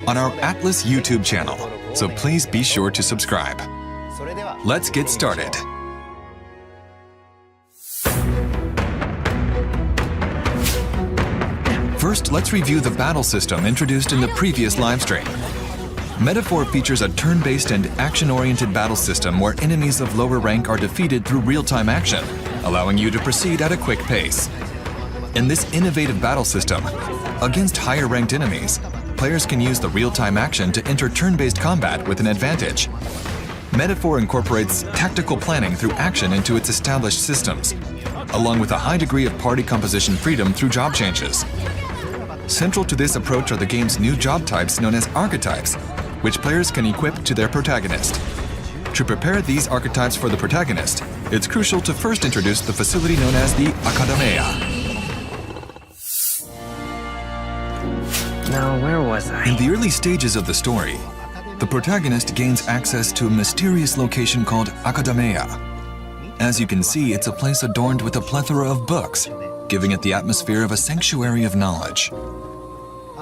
on our Atlas YouTube channel, so please be sure to subscribe. Let's get started. First, let's review the battle system introduced in the previous livestream. Metaphor features a turn-based and action-oriented battle system where enemies of lower rank are defeated through real-time action, allowing you to proceed at a quick pace. In this innovative battle system, against higher-ranked enemies, players can use the real-time action to enter turn-based combat with an advantage. Metaphor incorporates tactical planning through action into its established systems, along with a high degree of party composition freedom through job changes. Central to this approach are the game's new job types known as archetypes, which players can equip to their protagonist. To prepare these archetypes for the protagonist, it's crucial to first introduce the facility known as the Academia. Now, where was I? In the early stages of the story, the protagonist gains access to a mysterious location called Academia. As you can see, it's a place adorned with a plethora of books, giving it the atmosphere of a sanctuary of knowledge.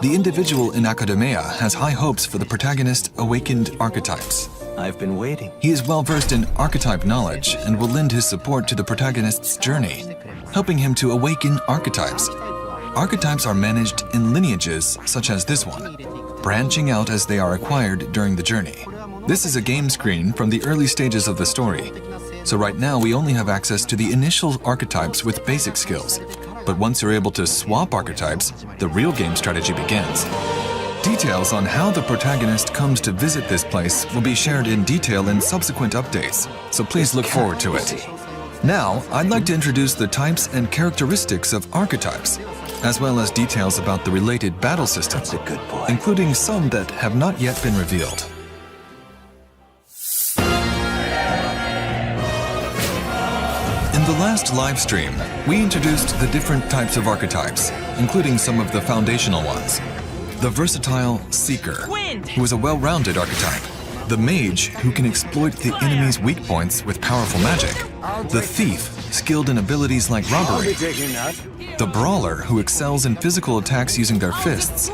The individual in Academia has high hopes for the protagonist's awakened archetypes. I've been waiting. He is well versed in archetype knowledge and will lend his support to the protagonist's journey, helping him to awaken archetypes. Archetypes are managed in lineages such as this one, branching out as they are acquired during the journey. This is a game screen from the early stages of the story, so right now we only have access to the initial archetypes with basic skills. But once you're able to swap archetypes, the real game strategy begins. Details on how the protagonist comes to visit this place will be shared in detail in subsequent updates, so please look forward to it. Now, I'd like to introduce the types and characteristics of archetypes, as well as details about the related battle systems, including some that have not yet been revealed. In the last live stream, we introduced the different types of archetypes, including some of the foundational ones. The versatile Seeker, who is a well-rounded archetype. The Mage, who can exploit the enemy's weak points with powerful magic. The Thief, skilled in abilities like robbery. The Brawler, who excels in physical attacks using their fists.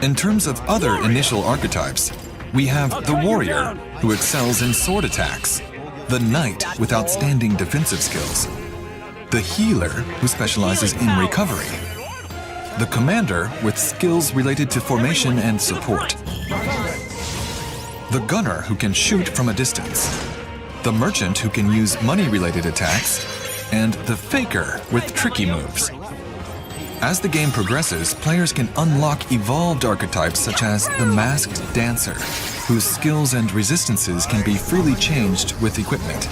In terms of other initial archetypes, we have the Warrior, who excels in sword attacks. The Knight, with outstanding defensive skills. The Healer, who specializes in recovery. The Commander, with skills related to formation and support. The Gunner, who can shoot from a distance. The Merchant, who can use money-related attacks. And the Faker, with tricky moves. As the game progresses, players can unlock evolved archetypes such as the Masked Dancer, whose skills and resistances can be freely changed with equipment.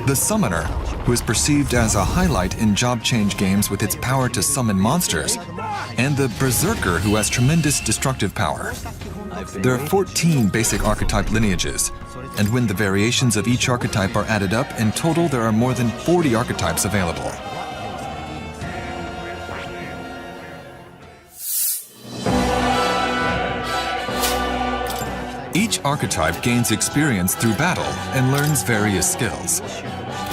The Summoner, who is perceived as a highlight in job change games with its power to summon monsters. And the Berserker, who has tremendous destructive power. There are 14 basic archetype lineages, and when the variations of each archetype are added up, in total there are more than 40 archetypes available. Each archetype gains experience through battle and learns various skills.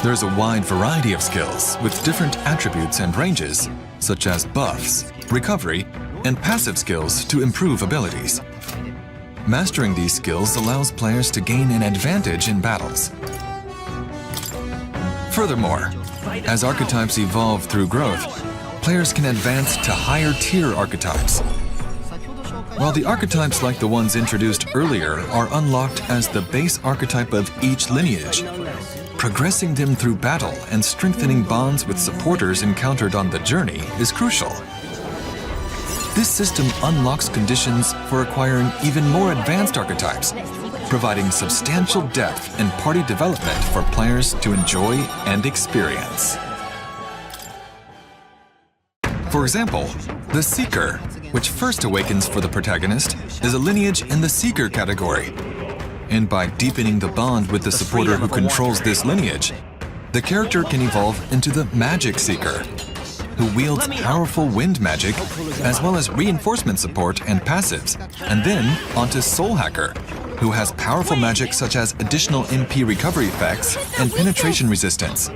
There's a wide variety of skills with different attributes and ranges, such as buffs, recovery, and passive skills to improve abilities. Mastering these skills allows players to gain an advantage in battles. Furthermore, as archetypes evolve through growth, players can advance to higher tier archetypes. While the archetypes like the ones introduced earlier are unlocked as the base archetype of each lineage, progressing them through battle and strengthening bonds with supporters encountered on the journey is crucial. This system unlocks conditions for acquiring even more advanced archetypes, providing substantial depth and party development for players to enjoy and experience. For example, the Seeker, which first awakens for the protagonist, is a lineage in the Seeker category. And by deepening the bond with the supporter who controls this lineage, the character can evolve into the Magic Seeker, who wields powerful wind magic, as well as reinforcement support and passives, and then onto Soul Hacker, who has powerful magic such as additional MP recovery effects and penetration resistance.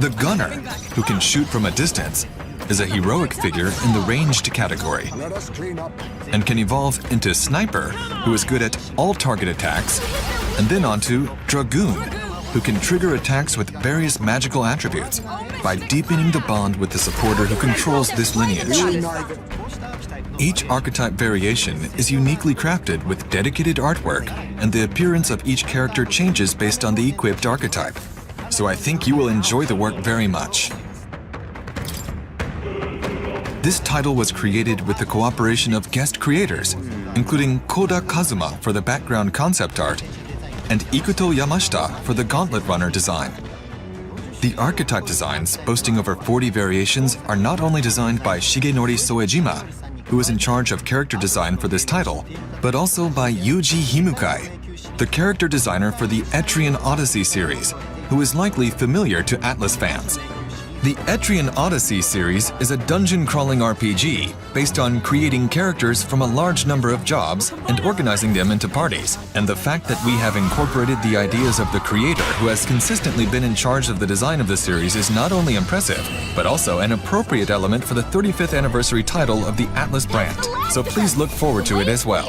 The Gunner, who can shoot from a distance, is a heroic figure in the ranged category and can evolve into Sniper, who is good at all target attacks, and then onto Dragoon, who can trigger attacks with various magical attributes by deepening the bond with the supporter who controls this lineage. Each archetype variation is uniquely crafted with dedicated artwork, and the appearance of each character changes based on the equipped archetype. So I think you will enjoy the work very much. This title was created with the cooperation of guest creators, including Koda Kazuma for the background concept art and Ikuto Yamashita for the Gauntlet Runner design. The archetype designs, boasting over 40 variations, are not only designed by Shigenori Soejima, who is in charge of character design for this title, but also by Yuji Himukai, the character designer for the Etrian Odyssey series, who is likely familiar to Atlas fans. The Etrian Odyssey series is a dungeon-crawling RPG based on creating characters from a large number of jobs and organizing them into parties. And the fact that we have incorporated the ideas of the creator who has consistently been in charge of the design of the series is not only impressive, but also an appropriate element for the 35th anniversary title of the Atlas brand. So please look forward to it as well.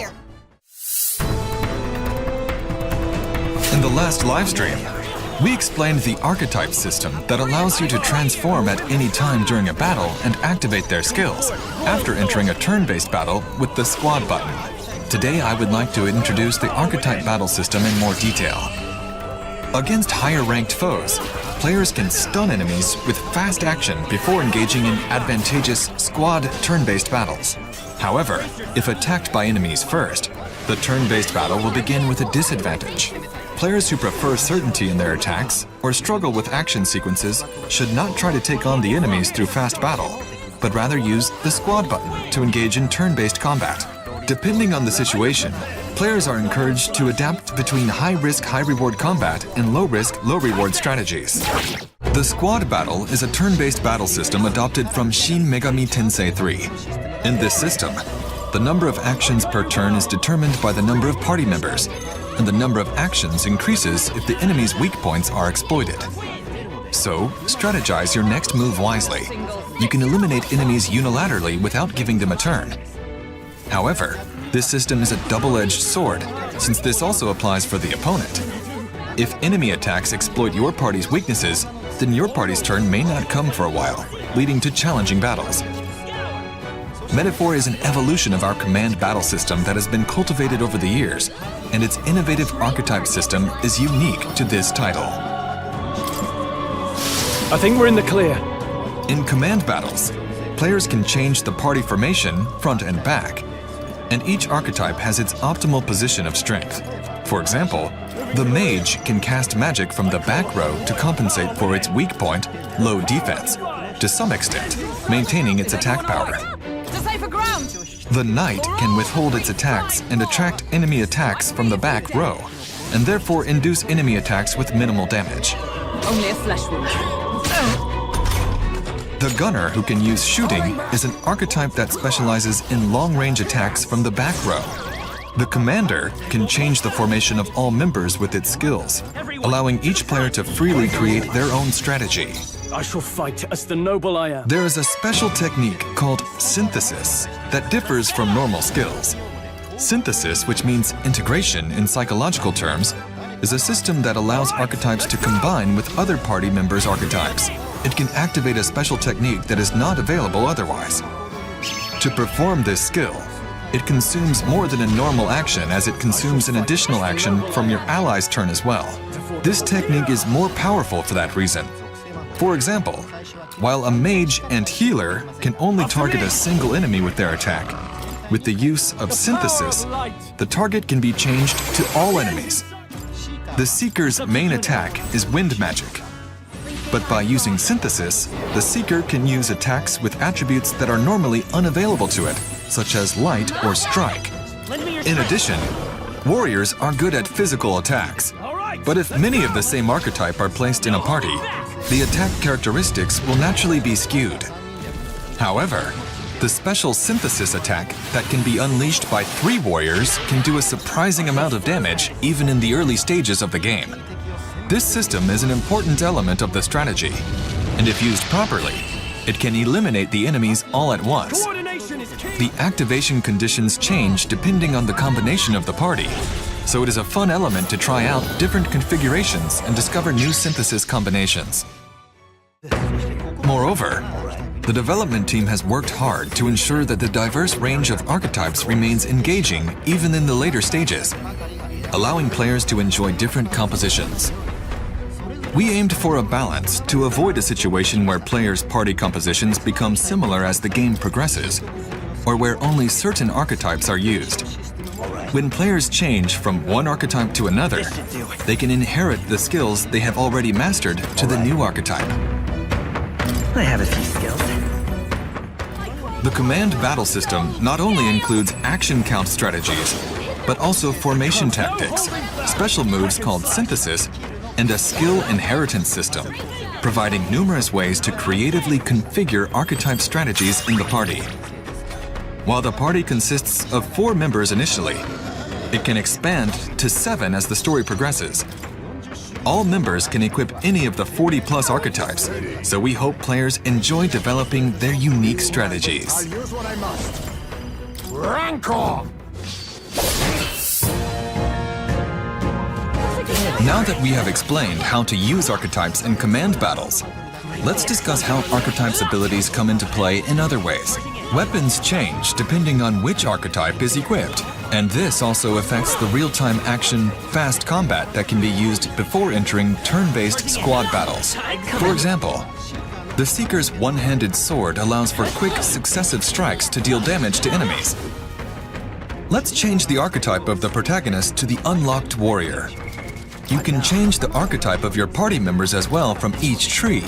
In the last livestream, we explained the archetype system that allows you to transform at any time during a battle and activate their skills after entering a turn-based battle with the squad button. Today I would like to introduce the archetype battle system in more detail. Against higher-ranked foes, players can stun enemies with fast action before engaging in advantageous squad turn-based battles. However, if attacked by enemies first, the turn-based battle will begin with a disadvantage. Players who prefer certainty in their attacks or struggle with action sequences should not try to take on the enemies through fast battle, but rather use the squad button to engage in turn-based combat. Depending on the situation, players are encouraged to adapt between high-risk, high-reward combat and low-risk, low-reward strategies. The squad battle is a turn-based battle system adopted from Shin Megami Tensei 3. In this system, the number of actions per turn is determined by the number of party members, and the number of actions increases if the enemy's weak points are exploited. So, strategize your next move wisely. You can eliminate enemies unilaterally without giving them a turn. However, this system is a double-edged sword, since this also applies for the opponent. If enemy attacks exploit your party's weaknesses, then your party's turn may not come for a while, leading to challenging battles. Metaphor is an evolution of our command battle system that has been cultivated over the years, and its innovative archetype system is unique to this title. I think we're in the clear. In command battles, players can change the party formation, front and back, and each archetype has its optimal position of strength. For example, the mage can cast magic from the back row to compensate for its weak point, low defense, to some extent, maintaining its attack power. The knight can withhold its attacks and attract enemy attacks from the back row, and therefore induce enemy attacks with minimal damage. Only a flesh wound. The gunner, who can use shooting, is an archetype that specializes in long-range attacks from the back row. The commander can change the formation of all members with its skills, allowing each player to freely create their own strategy. I shall fight as the noble I am. There is a special technique called synthesis that differs from normal skills. Synthesis, which means integration in psychological terms, is a system that allows archetypes to combine with other party members' archetypes. It can activate a special technique that is not available otherwise. To perform this skill, it consumes more than a normal action, as it consumes an additional action from your ally's turn as well. This technique is more powerful for that reason. For example, while a mage and healer can only target a single enemy with their attack, with the use of synthesis, the target can be changed to all enemies. The Seeker's main attack is wind magic, but by using synthesis, the Seeker can use attacks with attributes that are normally unavailable to it, such as light or strike. In addition, warriors are good at physical attacks, but if many of the same archetype are placed in a party, the attack characteristics will naturally be skewed. However, the special synthesis attack that can be unleashed by 3 warriors can do a surprising amount of damage even in the early stages of the game. This system is an important element of the strategy, and if used properly, It can eliminate the enemies all at once. Coordination is key. The activation conditions change depending on the combination of the party, so it is a fun element to try out different configurations and discover new synthesis combinations. Moreover, the development team has worked hard to ensure that the diverse range of archetypes remains engaging even in the later stages, allowing players to enjoy different compositions. We aimed for a balance to avoid a situation where players' party compositions become similar as the game progresses, or where only certain archetypes are used. When players change from one archetype to another, they can inherit the skills they have already mastered to the new archetype. I have a few skills. The command battle system not only includes action count strategies, but also formation tactics, special moves called synthesis, and a skill inheritance system, providing numerous ways to creatively configure archetype strategies in the party. While the party consists of 4 members initially, it can expand to 7 as the story progresses. All members can equip any of the 40+ archetypes, so we hope players enjoy developing their unique strategies. I'll use what I must. Rancor! Now that we have explained how to use archetypes in command battles, let's discuss how archetypes' abilities come into play in other ways. Weapons change depending on which archetype is equipped, and this also affects the real-time action, fast combat that can be used before entering turn-based squad battles. For example, the Seeker's one-handed sword allows for quick, successive strikes to deal damage to enemies. Let's change the archetype of the protagonist to the unlocked warrior. You can change the archetype of your party members as well from each tree,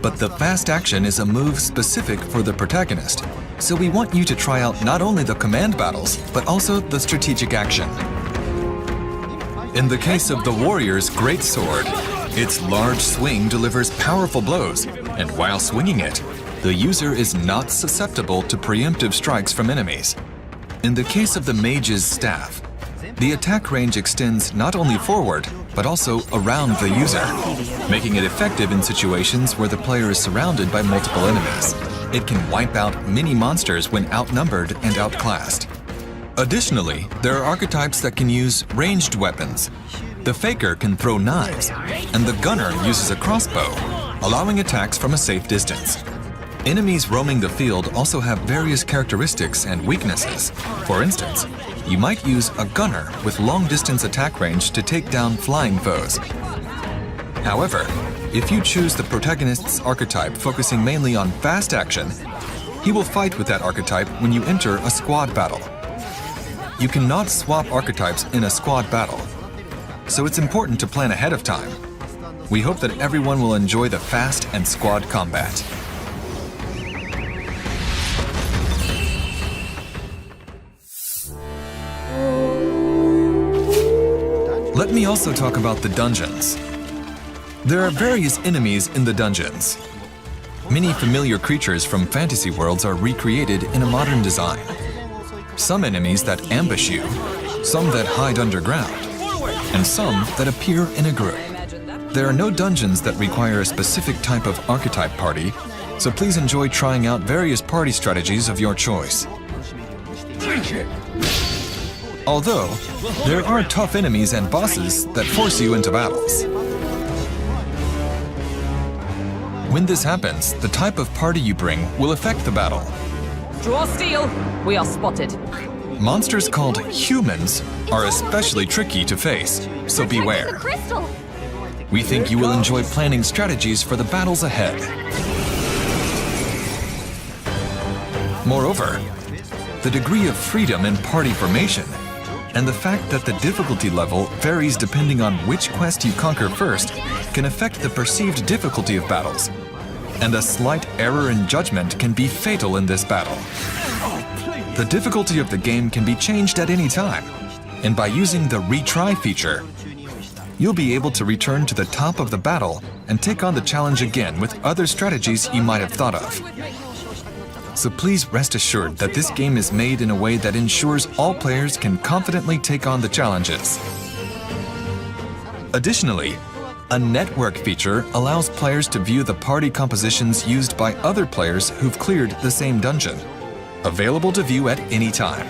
but the fast action is a move specific for the protagonist, so we want you to try out not only the command battles, but also the strategic action. In the case of the warrior's great sword, its large swing delivers powerful blows, and while swinging it, the user is not susceptible to preemptive strikes from enemies. In the case of the mage's staff, the attack range extends not only forward, but also around the user, making it effective in situations where the player is surrounded by multiple enemies. It can wipe out many monsters when outnumbered and outclassed. Additionally, there are archetypes that can use ranged weapons. The Faker can throw knives, and the Gunner uses a crossbow, allowing attacks from a safe distance. Enemies roaming the field also have various characteristics and weaknesses. For instance, you might use a gunner with long-distance attack range to take down flying foes. However, if you choose the protagonist's archetype focusing mainly on fast action, he will fight with that archetype when you enter a squad battle. You cannot swap archetypes in a squad battle, so it's important to plan ahead of time. We hope that everyone will enjoy the fast and squad combat. Let me also talk about the dungeons. There are various enemies in the dungeons. Many familiar creatures from fantasy worlds are recreated in a modern design. Some enemies that ambush you, some that hide underground, and some that appear in a group. There are no dungeons that require a specific type of archetype party, so please enjoy trying out various party strategies of your choice. Although, there are tough enemies and bosses that force you into battles. When this happens, the type of party you bring will affect the battle. Draw steel. We are spotted. Monsters called humans are especially tricky to face, so beware. We think you will enjoy planning strategies for the battles ahead. Moreover, the degree of freedom in party formation and the fact that the difficulty level varies depending on which quest you conquer first can affect the perceived difficulty of battles. And a slight error in judgment can be fatal in this battle. The difficulty of the game can be changed at any time, and by using the retry feature, you'll be able to return to the top of the battle and take on the challenge again with other strategies you might have thought of. So please rest assured that this game is made in a way that ensures all players can confidently take on the challenges. Additionally, A network feature allows players to view the party compositions used by other players who've cleared the same dungeon. Available to view at any time.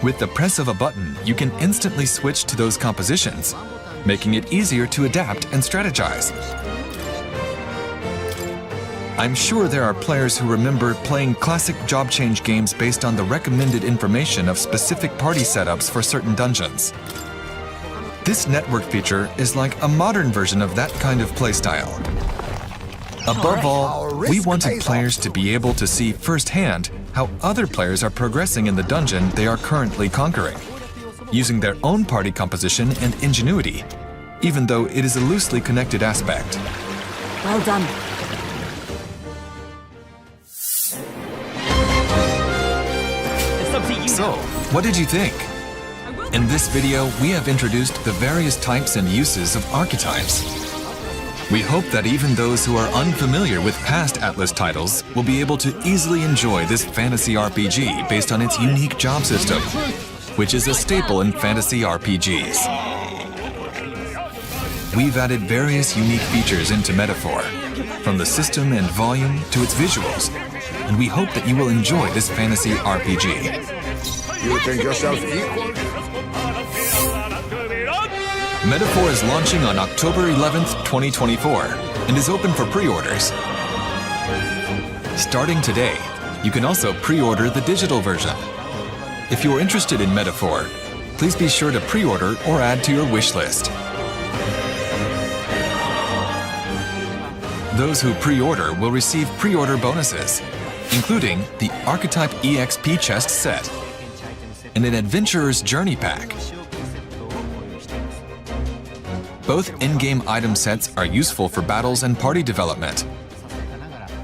With the press of a button, you can instantly switch to those compositions, making it easier to adapt and strategize. I'm sure there are players who remember playing classic job change games based on the recommended information of specific party setups for certain dungeons. This network feature is like a modern version of that kind of playstyle. Above all, we wanted players to be able to see firsthand how other players are progressing in the dungeon they are currently conquering, using their own party composition and ingenuity, even though it is a loosely connected aspect. Well done. So, what did you think? In this video, we have introduced the various types and uses of archetypes. We hope that even those who are unfamiliar with past Atlas titles will be able to easily enjoy this fantasy RPG based on its unique job system, which is a staple in fantasy RPGs. We've added various unique features into Metaphor, from the system and volume to its visuals, and we hope that you will enjoy this fantasy RPG. You think yourself equal? Metaphor is launching on October 11th, 2024, and is open for pre-orders. Starting today, you can also pre-order the digital version. If you are interested in Metaphor, please be sure to pre-order or add to your wish list. Those who pre-order will receive pre-order bonuses, including the Archetype EXP chest set and an Adventurer's Journey pack. Both in-game item sets are useful for battles and party development.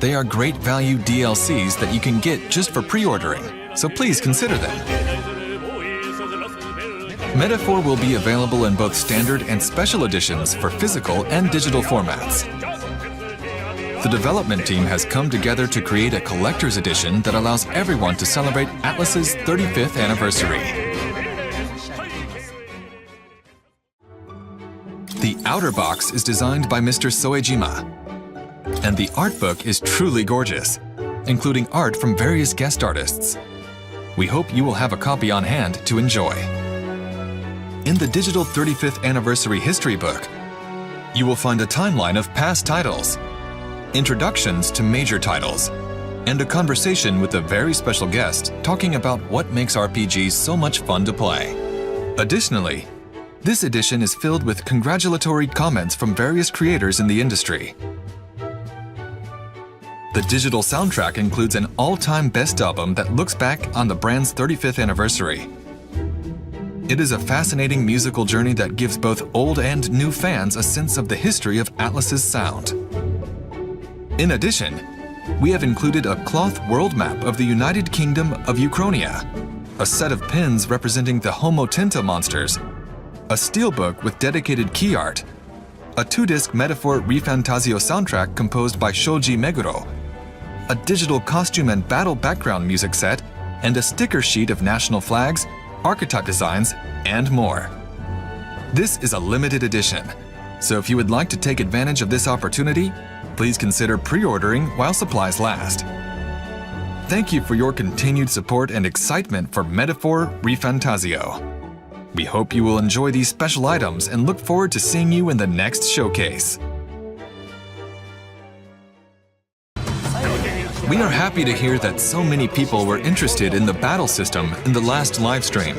They are great value DLCs that you can get just for pre-ordering, so please consider them. Metaphor will be available in both standard and special editions for physical and digital formats. The development team has come together to create a collector's edition that allows everyone to celebrate Atlas's 35th anniversary. The outer box is designed by Mr. Soejima, and the art book is truly gorgeous, including art from various guest artists. We hope you will have a copy on hand to enjoy. In the digital 35th anniversary history book, you will find a timeline of past titles, introductions to major titles, and a conversation with a very special guest talking about what makes RPGs so much fun to play. Additionally, this edition is filled with congratulatory comments from various creators in the industry. The digital soundtrack includes an all-time best album that looks back on the brand's 35th anniversary. It is a fascinating musical journey that gives both old and new fans a sense of the history of Atlas's sound. In addition, we have included a cloth world map of the United Kingdom of Uchronia, a set of pins representing the Homo Tinta monsters, a steelbook with dedicated key art, a 2-disc Metaphor Rephantazio soundtrack composed by Shoji Meguro, a digital costume and battle background music set, and a sticker sheet of national flags, archetype designs, and more. This is a limited edition, so if you would like to take advantage of this opportunity, please consider pre-ordering while supplies last. Thank you for your continued support and excitement for Metaphor Rephantazio. We hope you will enjoy these special items and look forward to seeing you in the next showcase. We are happy to hear that so many people were interested in the battle system in the last live stream.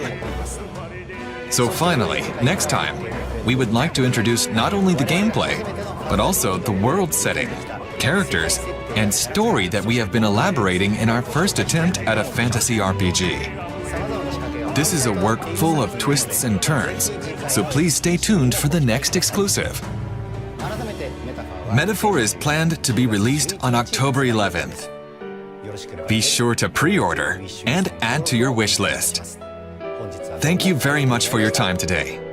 So finally, next time, we would like to introduce not only the gameplay, but also the world setting, characters, and story that we have been elaborating in our first attempt at a fantasy RPG. This is a work full of twists and turns, so please stay tuned for the next exclusive. Metaphor is planned to be released on October 11th. Be sure to pre-order and add to your wish list. Thank you very much for your time today.